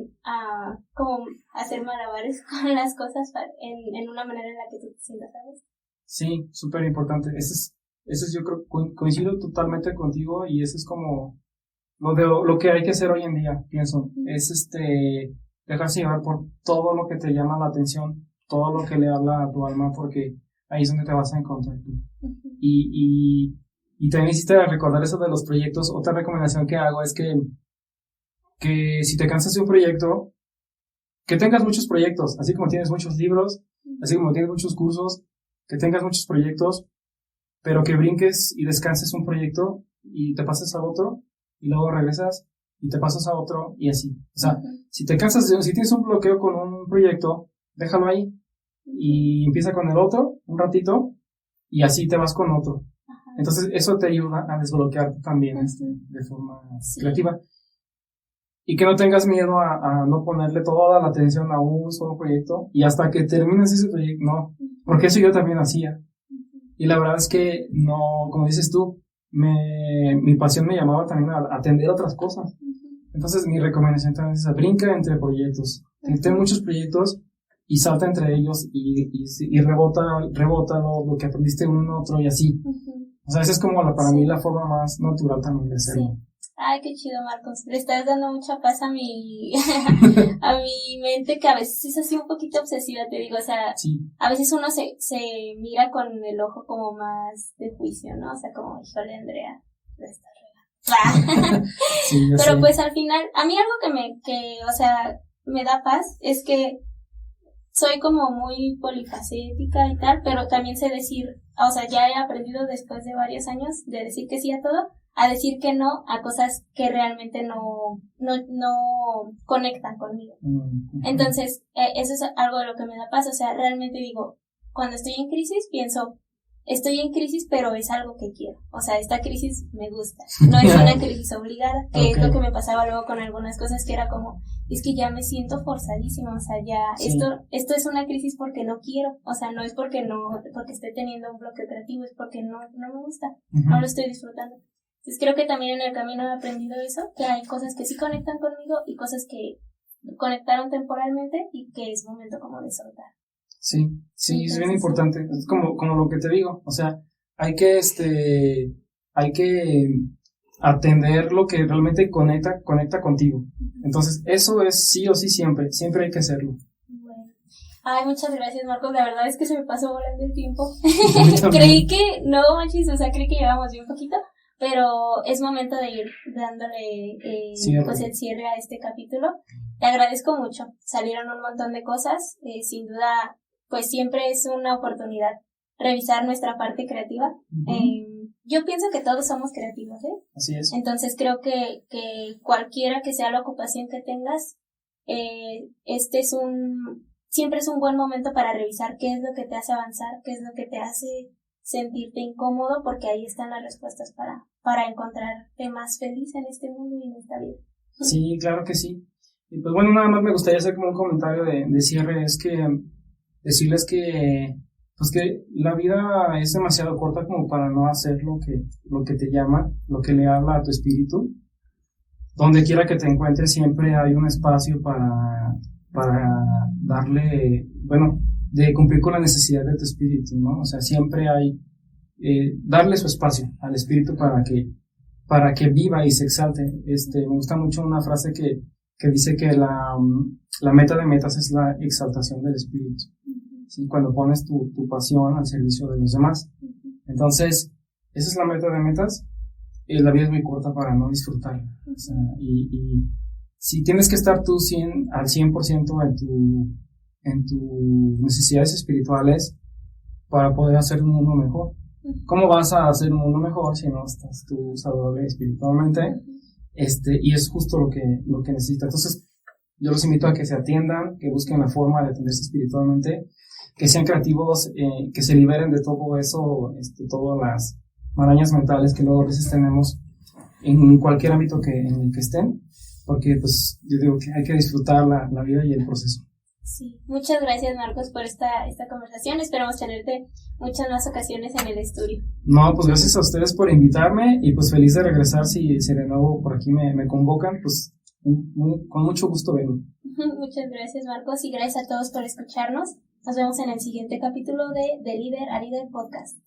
como hacer malabares con las cosas en una manera en la que tú te sientas, ¿sabes? Sí, súper importante. Eso es, yo creo, coincido totalmente contigo, y eso es como lo que hay que hacer hoy en día, pienso. Es dejarse llevar por todo lo que te llama la atención, todo lo que le habla a tu alma, porque ahí es donde te vas a encontrar tú. Uh-huh. Y también hiciste recordar eso de los proyectos. Otra recomendación que hago es que si te cansas de un proyecto, que tengas muchos proyectos, así como tienes muchos libros, así como tienes muchos cursos, que tengas muchos proyectos, pero que brinques y descanses un proyecto y te pases a otro y luego regresas y te pasas a otro y así. O sea, uh-huh, si tienes un bloqueo con un proyecto, déjalo ahí y empieza con el otro un ratito y así te vas con otro. Uh-huh. Entonces eso te ayuda a desbloquearte también de forma creativa. Y que no tengas miedo a no ponerle toda la atención a un solo proyecto y hasta que termines ese proyecto, no, porque eso yo también hacía. Y la verdad es que no, como dices tú, mi pasión me llamaba también a atender otras cosas. Entonces mi recomendación también es brinca entre proyectos. Ten muchos proyectos y salta entre ellos y rebota lo que aprendiste uno en otro y así. O sea, esa es como para mí la forma más natural también de hacerlo. Sí. Ay, qué chido, Marcos. Le estás dando mucha paz a mi mente, que a veces es así un poquito obsesiva, te digo. O sea, sí, a veces uno se mira con el ojo como más de juicio, ¿no? O sea, como, híjole, Andrea, le estás regando. Sí, pero sé. Pues al final, a mí algo que o sea, me da paz es que soy como muy polifacética y tal, pero también sé decir, o sea, ya he aprendido después de varios años de decir que sí a todo, a decir que no a cosas que realmente no conectan conmigo. Entonces, eso es algo de lo que me da paz. O sea, realmente digo, cuando estoy en crisis, pienso, estoy en crisis, pero es algo que quiero. O sea, esta crisis me gusta. No es una crisis obligada, que es lo que me pasaba luego con algunas cosas, que era como, es que ya me siento forzadísima. O sea, ya, sí, esto es una crisis porque no quiero. O sea, no es porque esté teniendo un bloqueo creativo, es porque no me gusta. Uh-huh. No lo estoy disfrutando. Entonces creo que también en el camino he aprendido eso, que hay cosas que sí conectan conmigo y cosas que conectaron temporalmente y que es momento como de soltar. Sí, entonces, es bien importante. Es como lo que te digo, o sea, hay que atender lo que realmente conecta contigo. Entonces, eso es sí o sí siempre hay que hacerlo. Bueno. Ay, muchas gracias, Marcos, la verdad es que se me pasó volando el tiempo. Creí que, no manches, o sea, creí que llevamos bien poquito, pero es momento de ir dándole pues el cierre a este capítulo. Te agradezco mucho, salieron un montón de cosas, sin duda, pues siempre es una oportunidad revisar nuestra parte creativa. Yo pienso que todos somos creativos, ¿eh? Así es. Entonces creo que cualquiera que sea la ocupación que tengas, siempre es un buen momento para revisar qué es lo que te hace avanzar, qué es lo que te hace sentirte incómodo, porque ahí están las respuestas para encontrarte más feliz en este mundo y en esta vida. Sí, claro que sí. Y pues bueno, nada más me gustaría hacer como un comentario de cierre, es que decirles que pues que la vida es demasiado corta como para no hacer lo que te llama, lo que le habla a tu espíritu. Donde quiera que te encuentres siempre hay un espacio para darle, bueno, de cumplir con la necesidad de tu espíritu, ¿no? O sea, siempre hay darle su espacio al espíritu para que viva y se exalte. Me gusta mucho una frase que dice que la meta de metas es la exaltación del espíritu. ¿Sí? Cuando pones tu pasión al servicio de los demás. Entonces, esa es la meta de metas. La vida es muy corta para no disfrutarla. O sea, y si tienes que estar tú al 100% en tus necesidades espirituales para poder hacer un mundo mejor. ¿Cómo vas a hacer un mundo mejor si no estás tú saludable espiritualmente? Y es justo lo que necesitas. Entonces, yo los invito a que se atiendan, que busquen la forma de atenderse espiritualmente, que sean creativos, que se liberen de todo eso, todas las marañas mentales que luego a veces tenemos en cualquier ámbito en el que estén, porque pues yo digo que hay que disfrutar la vida y el proceso. Sí, muchas gracias, Marcos, por esta conversación. Esperamos tenerte muchas más ocasiones en el estudio. No, pues gracias a ustedes por invitarme y pues feliz de regresar si de nuevo por aquí me convocan, pues con mucho gusto vengo. Muchas gracias, Marcos, y gracias a todos por escucharnos. Nos vemos en el siguiente capítulo de Líder a Líder Podcast.